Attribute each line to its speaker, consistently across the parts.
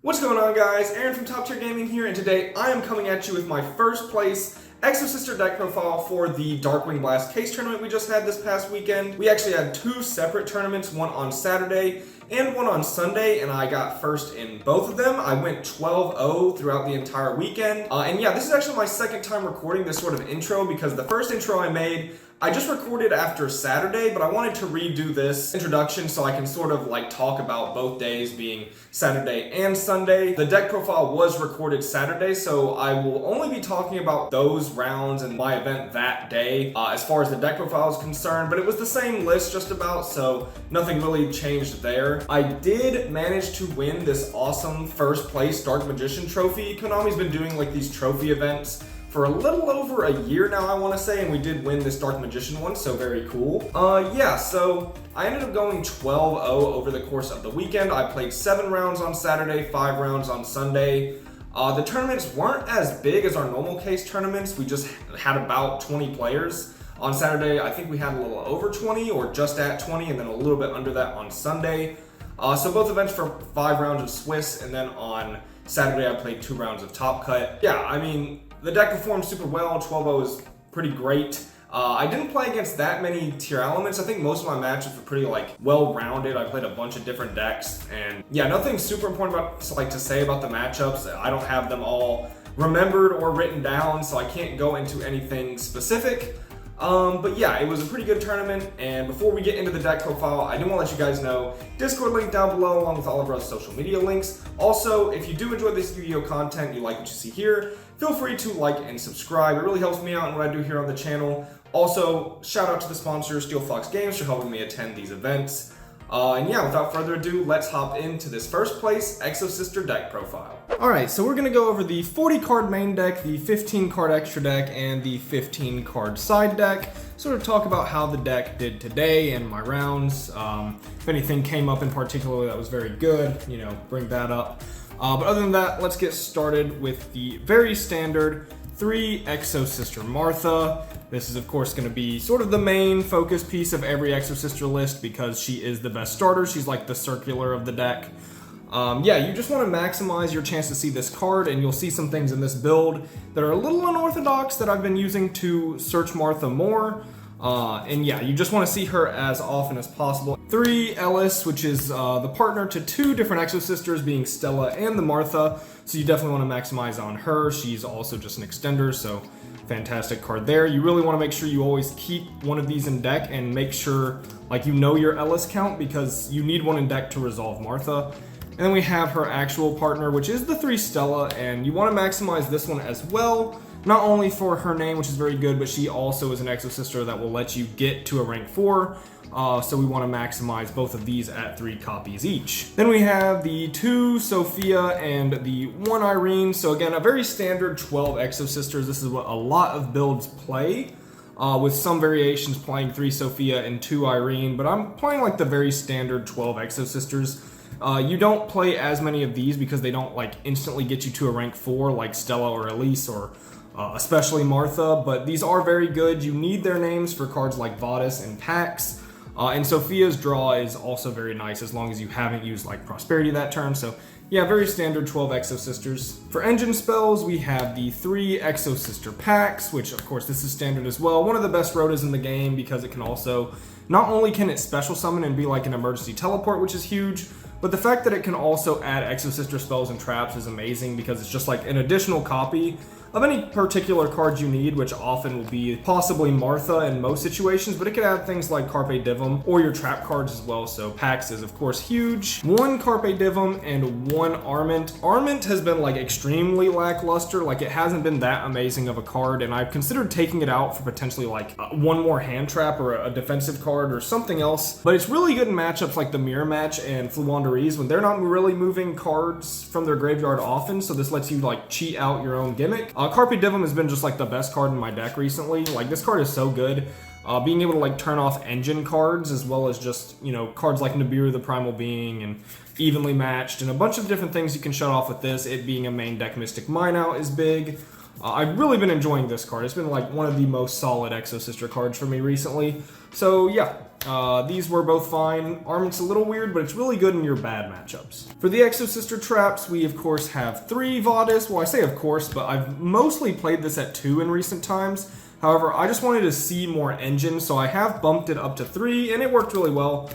Speaker 1: What's going on, guys? Aaron from Top Tier Gaming here, and today I am coming at you with my first place Exosister deck profile for the Darkwing Blast case tournament we just had this past weekend. We actually had two separate tournaments, one on Saturday and one on Sunday, and I got first in both of them. I went 12-0 throughout the entire weekend. And yeah, this is actually my second time recording this sort of intro because the first intro I made, I just recorded after Saturday, but I wanted to redo this introduction so I can sort of like talk about both days being Saturday and Sunday. The deck profile was recorded Saturday, so I will only be talking about those rounds and my event that day as far as the deck profile is concerned, but it was the same list just about, so nothing really changed there. I did manage to win this awesome first place Dark Magician trophy. Konami's been doing like these trophy events for a little over a year now, I want to say, and we did win this Dark Magician one, so very cool. Yeah, so I ended up going 12-0 over the course of the weekend. I played 7 rounds on Saturday, 5 rounds on Sunday. The tournaments weren't as big as our normal case tournaments. We just had about 20 players. On Saturday, I think we had a little over 20 or just at 20, and then a little bit under that on Sunday. So both events for 5 rounds of Swiss, and then on Saturday I played 2 rounds of Top Cut. Yeah, I mean, the deck performed super well. 12-0 is pretty great. I didn't play against that many tier elements. I think most of my matches were pretty like well-rounded. I played a bunch of different decks, and yeah, nothing super important about to say about the matchups. I don't have them all remembered or written down, so I can't go into anything specific. But yeah, it was a pretty good tournament, and before we get into the deck profile, I do want to let you guys know, Discord link down below along with all of our social media links. Also, if you do enjoy this Yu-Gi-Oh content, you like what you see here, feel free to like and subscribe. It really helps me out in what I do here on the channel. Also, shout out to the sponsor, Steel Fox Games, for helping me attend these events. And yeah, without further ado, let's hop into this first place Exosister deck profile. Alright, so we're going to go over the 40 card main deck, the 15 card extra deck, and the 15 card side deck. Sort of talk about how the deck did today and my rounds. If anything came up in particular that was very good, you know, bring that up. But other than that, let's get started with the very standard 3 Exosister Martha. This is of course going to be sort of the main focus piece of every Exosister list because she is the best starter. She's like the circular of the deck. Yeah, you just want to maximize your chance to see this card, and you'll see some things in this build that are a little unorthodox that I've been using to search Martha more. And yeah, you just want to see her as often as possible. 3 Ellis, which is the partner to 2 different Exosisters, being Stella and the Martha, so you definitely want to maximize on her. She's also just an extender, so fantastic card there. You really want to make sure you always keep one of these in deck and make sure like you know your Ellis count, because you need one in deck to resolve Martha. And then we have her actual partner, which is the 3 Stella, and you want to maximize this one as well. Not only for her name, which is very good, but she also is an Exosister that will let you get to a rank 4. So we want to maximize both of these at 3 copies each. Then we have the 2 Sophia and the 1 Irene. So again, a very standard 12 Exosisters. This is what a lot of builds play, with some variations playing 3 Sophia and 2 Irene, but I'm playing like the very standard 12 Exosisters. You don't play as many of these because they don't like instantly get you to a rank 4 like Stella or Elise or especially Martha, but these are very good. You need their names for cards like Vadis and Pax. And Sophia's draw is also very nice as long as you haven't used like Prosperity that turn. So yeah, very standard 12 Exosisters. For engine spells, we have the 3 Exosister Pax, which of course this is standard as well. One of the best rotas in the game because it can also, not only can it special summon and be like an emergency teleport, which is huge, but the fact that it can also add Exosister spells and traps is amazing because it's just like an additional copy of any particular card you need, which often will be possibly Martha in most situations, but it could add things like Carpe Divum or your trap cards as well, so Pax is of course huge. 1 Carpe Divum and 1 Arment. Arment has been like extremely lackluster, like it hasn't been that amazing of a card, and I've considered taking it out for potentially like 1 more hand trap or a defensive card or something else, but it's really good in matchups like the Mirror Match and Fluanderies when they're not really moving cards from their graveyard often, so this lets you like cheat out your own gimmick. Carpe Divum has been just like the best card in my deck recently. Like this card is so good. Being able to like turn off engine cards as well as just, you know, cards like Nibiru the Primal Being and Evenly Matched and a bunch of different things you can shut off with this. It being a main deck Mystic Mine Out is big. I've really been enjoying this card. It's been like one of the most solid Exosister cards for me recently. So yeah, these were both fine. Armament's a little weird, but it's really good in your bad matchups. For the Exosister traps, we of course have 3 Vadis. Well, I say of course, but I've mostly played this at 2 in recent times. However, I just wanted to see more engine, so I have bumped it up to 3, and it worked really well.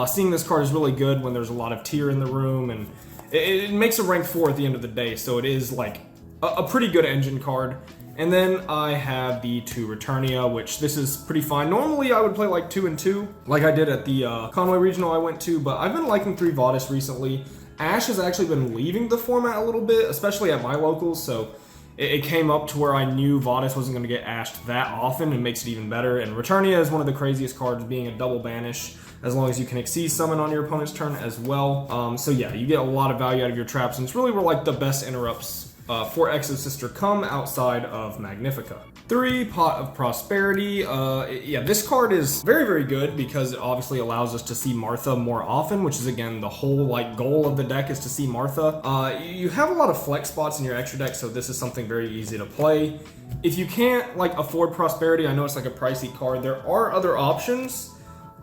Speaker 1: Seeing this card is really good when there's a lot of tier in the room, and it makes a rank 4 at the end of the day, so it is like a pretty good engine card. And then I have the 2 Returnia, which this is pretty fine. Normally I would play like 2 and 2, like I did at the Conway Regional I went to, but I've been liking 3 Vadis recently. Ash has actually been leaving the format a little bit, especially at my locals, so it came up to where I knew Vadis wasn't going to get ashed that often, and makes it even better. And Returnia is one of the craziest cards, being a double banish, as long as you can Exceed summon on your opponent's turn as well. So yeah, you get a lot of value out of your traps, and it's really where like the best interrupts for Exosister come outside of Magnifica. 3, Pot of Prosperity. Yeah, this card is very, very good because it obviously allows us to see Martha more often, which is again the whole like goal of the deck, is to see Martha. You have a lot of flex spots in your extra deck, so this is something very easy to play. If you can't like afford Prosperity, I know it's like a pricey card, there are other options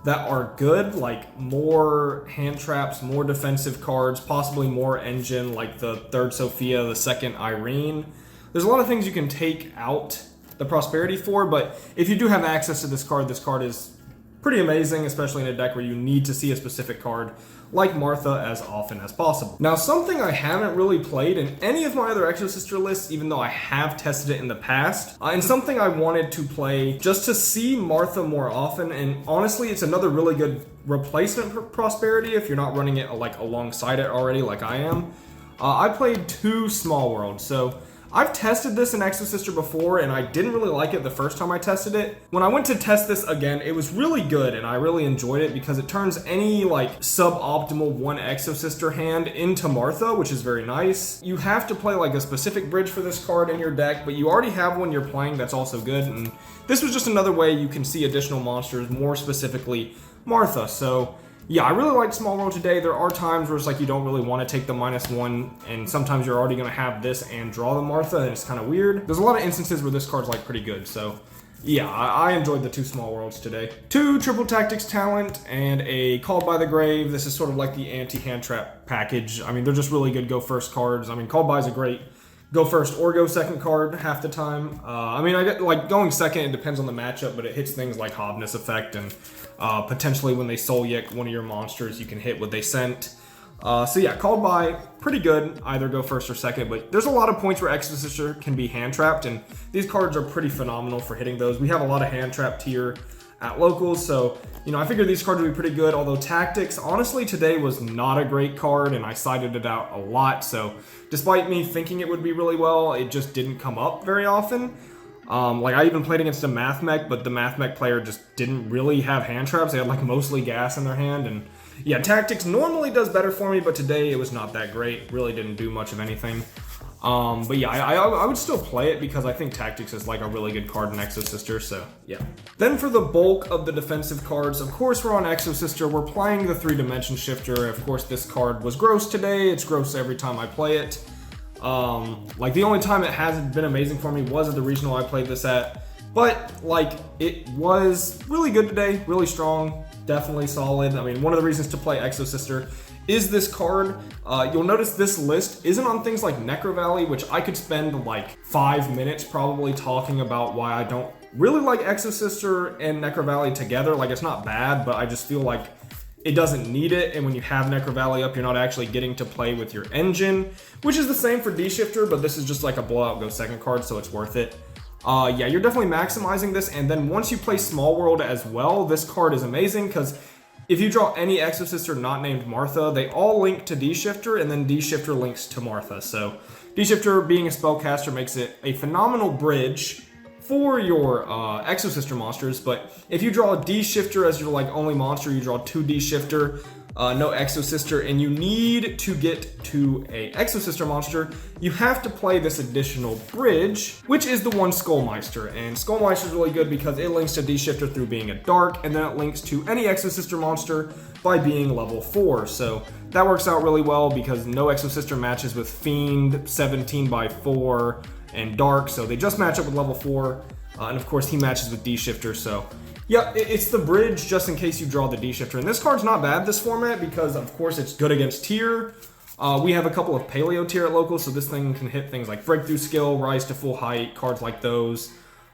Speaker 1: that are good, like more hand traps, more defensive cards, possibly more engine, like the 3rd Sophia, the 2nd Irene. There's a lot of things you can take out the Prosperity for, but if you do have access to this card is pretty amazing, especially in a deck where you need to see a specific card like Martha as often as possible. Now, something I haven't really played in any of my other Exosister lists, even though I have tested it in the past, and something I wanted to play just to see Martha more often, and honestly, it's another really good replacement for Prosperity if you're not running it like alongside it already like I am. I played 2 Small Worlds, so I've tested this in Exosister before, and I didn't really like it the first time I tested it. When I went to test this again, it was really good, and I really enjoyed it because it turns any like suboptimal 1 Exosister hand into Martha, which is very nice. You have to play like a specific bridge for this card in your deck, but you already have one you're playing that's also good, and this was just another way you can see additional monsters, more specifically Martha. So yeah, I really liked Small World today. There are times where it's like you don't really want to take the -1, and sometimes you're already going to have this and draw the Martha, and it's kind of weird. There's a lot of instances where this card's like pretty good, so yeah, I enjoyed the 2 Small Worlds today. 2 Triple Tactics Talent and a Called by the Grave. This is sort of like the anti-hand trap package. I mean, they're just really good go first cards. I mean, Called by is a great go first or go second card half the time. I mean, I get like going second, it depends on the matchup, but it hits things like Hobness Effect, and potentially when they Soul Yick one of your monsters, you can hit what they sent. So yeah, Called by, pretty good, either go first or second, but there's a lot of points where Exosister can be hand trapped, and these cards are pretty phenomenal for hitting those. We have a lot of hand trap tier at locals, so you know, I figured these cards would be pretty good, although Tactics, honestly, today was not a great card, and I cited it out a lot, so despite me thinking it would be really well, it just didn't come up very often. Like I even played against a Math Mech, but the Math Mech player just didn't really have hand traps. They had like mostly gas in their hand, and yeah, Tactics normally does better for me, but today it was not that great. Really didn't do much of anything. But yeah, I would still play it because I think Tactics is like a really good card in Exosister, so yeah. Then for the bulk of the defensive cards, of course we're on Exosister, we're playing the 3-Dimension Shifter. Of course this card was gross today, it's gross every time I play it. Like the only time it hasn't been amazing for me was at the regional I played this at, but like it was really good today, really strong, definitely solid. I mean, one of the reasons to play Exosister is this card. You'll notice this list isn't on things like Necro Valley, which I could spend like 5 minutes probably talking about why I don't really like Exosister and Necro Valley together. Like it's not bad, but I just feel like it doesn't need it, and when you have Necro Valley up, you're not actually getting to play with your engine, which is the same for D-Shifter, but this is just like a blowout go second card, so it's worth it. Yeah, you're definitely maximizing this, and then once you play Small World as well, this card is amazing, because if you draw any Exosister not named Martha, they all link to D-Shifter, and then D-Shifter links to Martha, so D-Shifter being a spellcaster makes it a phenomenal bridge for your Exosister monsters, but if you draw a D-Shifter as your like only monster, you draw 2 D-Shifter, no Exosister, and you need to get to a Exosister monster, you have to play this additional bridge, which is the 1 Skullmeister, and Skullmeister is really good because it links to D-Shifter through being a dark, and then it links to any Exosister monster by being level 4, so that works out really well because no Exosister matches with Fiend, 17 by 4, and Dark, so they just match up with level 4, and of course he matches with D-Shifter, so Yeah, it's the bridge just in case you draw the D-Shifter. And this card's not bad this format because, of course, it's good against tier. We have a couple of Paleo tier at local, so this thing can hit things like Breakthrough Skill, Rise to Full Height, cards like those.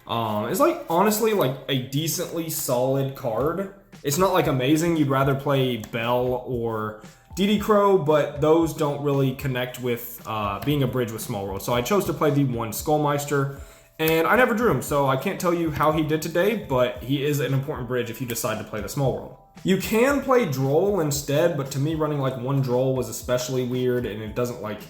Speaker 1: It's like, honestly, like a decently solid card. It's not like amazing. You'd rather play Bell or DD Crow, but those don't really connect with being a bridge with Small World. So I chose to play the one Skullmeister. And I never drew him, so I can't tell you how he did today, but he is an important bridge if you decide to play the Small World. You can play Droll instead, but to me running like one Droll was especially weird, and it doesn't like...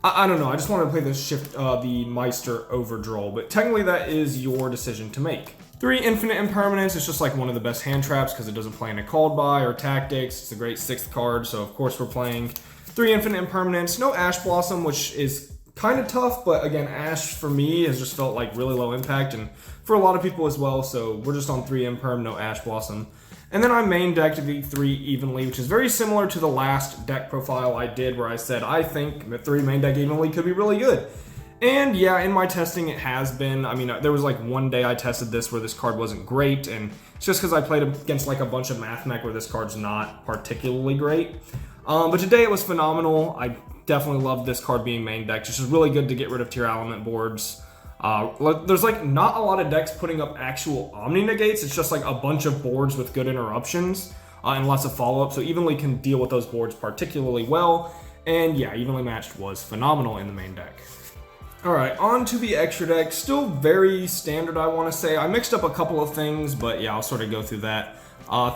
Speaker 1: I don't know, I just wanted to play the Meister over Droll, but technically that is your decision to make. 3 Infinite Impermanence is just like one of the best hand traps because it doesn't play into Called By or Tactics. It's a great 6th card, so of course we're playing 3 Infinite Impermanence. No Ash Blossom, which is kind of tough, but again, Ash for me has just felt like really low impact, and for a lot of people as well, so we're just on 3 Imperm, no Ash Blossom. And then I main decked the 3 Evenly, which is very similar to the last deck profile I did where I said I think the 3 main deck Evenly could be really good. And yeah, in my testing it has been. I mean, there was like one day I tested this where this card wasn't great, and it's just because I played against like a bunch of Math Mech where this card's not particularly great. But today it was phenomenal. I definitely love this card being main decked. It's just really good to get rid of tier element boards. There's like not a lot of decks putting up actual Omni negates. It's just like a bunch of boards with good interruptions and lots of follow-up. So Evenly can deal with those boards particularly well. And yeah, Evenly Matched was phenomenal in the main deck. Alright, on to the extra deck. Still very standard, I want to say. I mixed up a couple of things, but yeah, I'll sort of go through that.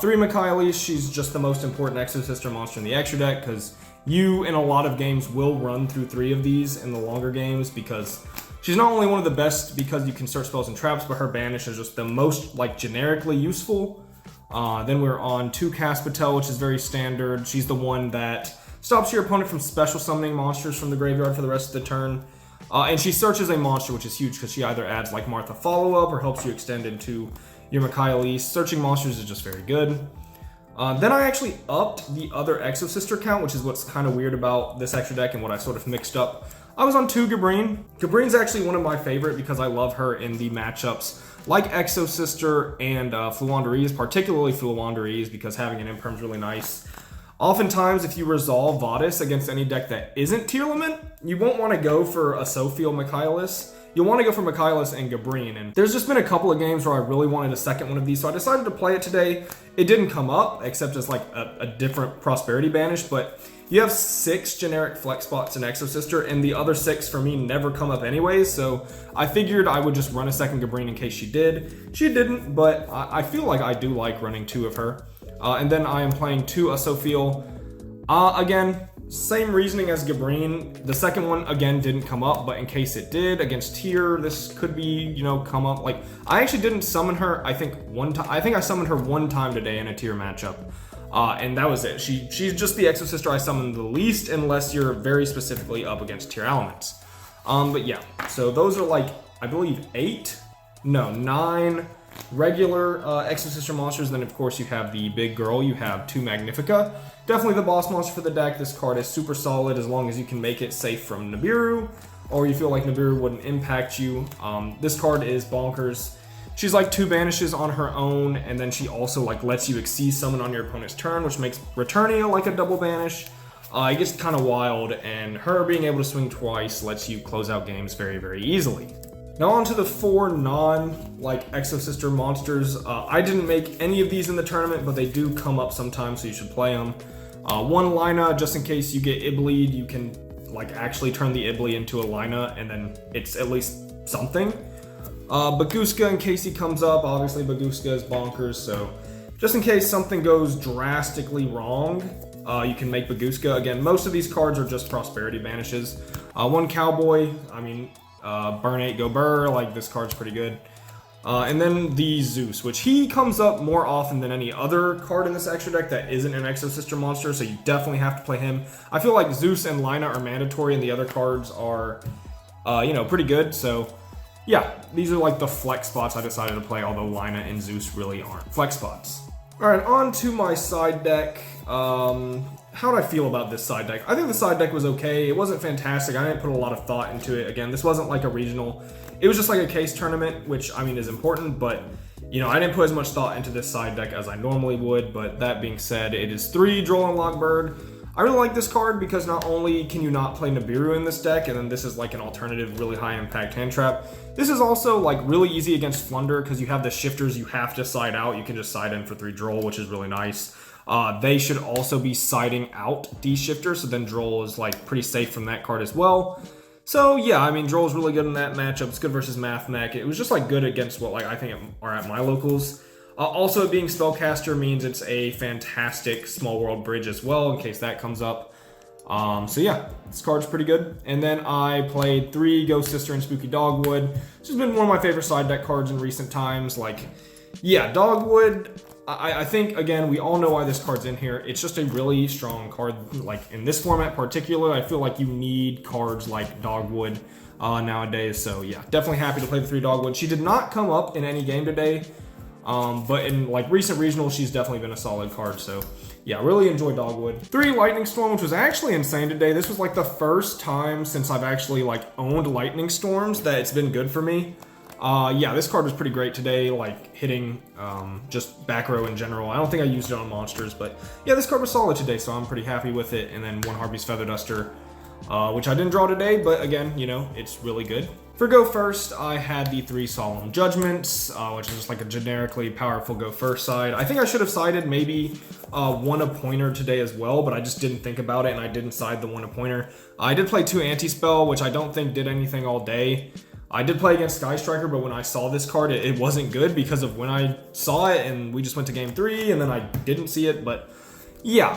Speaker 1: 3 Michaelis, she's just the most important Exosister monster in the extra deck because you, in a lot of games, will run through 3 of these in the longer games because she's not only one of the best because you can search spells and traps, but her banish is just the most, like, generically useful. Then we're on 2 Caspatel, which is very standard. She's the one that stops your opponent from special summoning monsters from the graveyard for the rest of the turn. And she searches a monster, which is huge because she either adds, like, Martha Follow-Up or helps you extend into your Michaelis. Searching monsters is just very good. Then I actually upped the other Exosister count, which is what's kind of weird about this extra deck and what I sort of mixed up. I was on 2 Gabrine. Gabrine's actually one of my favorite because I love her in the matchups like Exosister and Fluandereeze, particularly Fluandereeze because having an Imperm is really nice. Oftentimes, if you resolve Vadis against any deck that isn't tier limit, you won't want to go for a Sophiel Michaelis. You'll want to go for Michaelis and Gabrine, and there's just been a couple of games where I really wanted a second one of these, so I decided to play it today. It didn't come up, except as like a different Prosperity Banish, but you have 6 generic flex spots in Exosister, and the other 6 for me never come up anyways, so I figured I would just run a second Gabrine in case she did. She didn't, but I feel like I do like running 2 of her. And then I am playing 2 Sophiel. Again, same reasoning as Gabrine. The second one, again, didn't come up, but in case it did, against tier, this could be, you know, come up. Like, I actually didn't summon her, I think, one time. I think I summoned her one time today in a tier matchup. And that was it. She's just the Exosister I summoned the least, unless you're very specifically up against tier elements. But yeah, so those are like, I believe 9 regular Exosister monsters. Then of course you have the big girl, you have 2 Magnifica. Definitely the boss monster for the deck. This card is super solid as long as you can make it safe from Nibiru, or you feel like Nibiru wouldn't impact you. This card is bonkers. She's like 2 banishes on her own, and then she also like lets you Exceed Summon on your opponent's turn, which makes Returnia like a double banish. It gets kind of wild, and her being able to swing twice lets you close out games very, very easily. Now on to the 4 Exosister monsters. I didn't make any of these in the tournament, but they do come up sometimes, so you should play them. 1 Lina, just in case you get Iblied, you can like actually turn the Ibli into a Lina, and then it's at least something. Baguska, in case he comes up. Obviously Baguska is bonkers, so just in case something goes drastically wrong, you can make Baguska. Again, most of these cards are just Prosperity Banishes. 1 Cowboy, I mean, Burn 8, go Burr, like this card's pretty good. And then the Zeus, which he comes up more often than any other card in this extra deck that isn't an Exosister monster, so you definitely have to play him. I feel like Zeus and Lina are mandatory and the other cards are, pretty good, so yeah, these are like the flex spots I decided to play, although Lina and Zeus really aren't flex spots. Alright, on to my side deck. How did I feel about this side deck? I think the side deck was okay. It wasn't fantastic. I didn't put a lot of thought into it. Again, this wasn't like a regional. It was just like a case tournament, which, I mean, is important, but you know, I didn't put as much thought into this side deck as I normally would, but that being said, it is 3 Droll and Lockbird. I really like this card because not only can you not play Nibiru in this deck, and then this is like an alternative really high impact hand trap, this is also like really easy against Flunder because you have the shifters you have to side out. You can just side in for 3 Droll, which is really nice. They should also be siding out these shifters, so then Droll is like pretty safe from that card as well. So yeah, I mean, Droll's really good in that matchup. It's good versus Math Mech. It was just like good against what like I think are at my locals. Also, being Spellcaster means it's a fantastic Small World Bridge as well, in case that comes up. So yeah, this card's pretty good. And then I played 3 Exosister and Spooky Dogwood. This has been one of my favorite side deck cards in recent times. Like, yeah, Dogwood, I think, again, we all know why this card's in here. It's just a really strong card. Like, in this format particularly, I feel like you need cards like Dogwood nowadays. So yeah, definitely happy to play the 3 Dogwood. She did not come up in any game today. But in like recent regionals, she's definitely been a solid card. So yeah, really enjoy Dogwood. 3 Lightning Storm, which was actually insane today. This was like the first time since I've actually like owned Lightning Storms that it's been good for me. Yeah, this card was pretty great today, like hitting just back row in general. I don't think I used it on monsters, but yeah, this card was solid today, so I'm pretty happy with it. And then 1 Harpy's Feather Duster, which I didn't draw today, but again, you know, it's really good. For Go First, I had the 3 Solemn Judgments, which is just like a generically powerful Go First side. I think I should have sided maybe 1 Appointer today as well, but I just didn't think about it, and I didn't side the 1 Appointer. I did play 2 Anti-Spell, which I don't think did anything all day. I did play against Sky Striker, but when I saw this card, it wasn't good because of when I saw it, and we just went to game 3, and then I didn't see it, but yeah,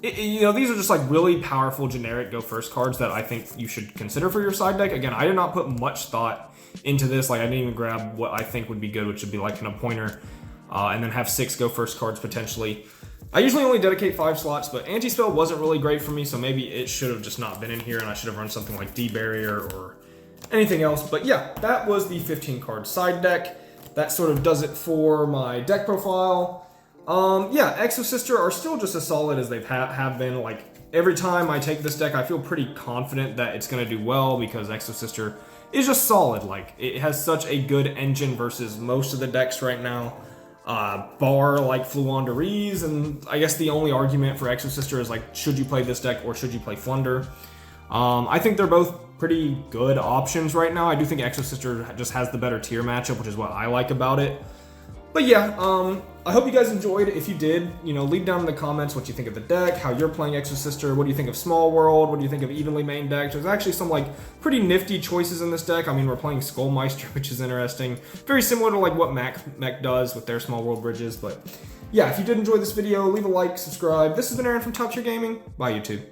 Speaker 1: you know, these are just like really powerful generic Go First cards that I think you should consider for your side deck. Again, I did not put much thought into this. Like, I didn't even grab what I think would be good, which would be like an Appointer, and then have 6 Go First cards potentially. I usually only dedicate 5 slots, but Anti-Spell wasn't really great for me, so maybe it should have just not been in here, and I should have run something like D-Barrier or anything else. But yeah, that was the 15 card side deck. That sort of does it for my deck profile. Yeah, Exosister are still just as solid as they've have been. Like, every time I take this deck, I feel pretty confident that it's going to do well because Exosister is just solid. Like, it has such a good engine versus most of the decks right now. Bar like Fluandereeze, and I guess the only argument for Exosister is like, should you play this deck or should you play Flunder? I think they're both pretty good options right now. I do think Exosister just has the better tier matchup, which is what I like about it. But yeah, I hope you guys enjoyed. If you did, you know, leave down in the comments what you think of the deck, how you're playing Exosister, what do you think of Small World, what do you think of evenly main decks. There's actually some like pretty nifty choices in this deck. I mean, we're playing Skullmeister, which is interesting. Very similar to like what Mech does with their Small World bridges. But yeah, if you did enjoy this video, leave a like, subscribe. This has been Aaron from Top Tier Gaming. Bye, YouTube.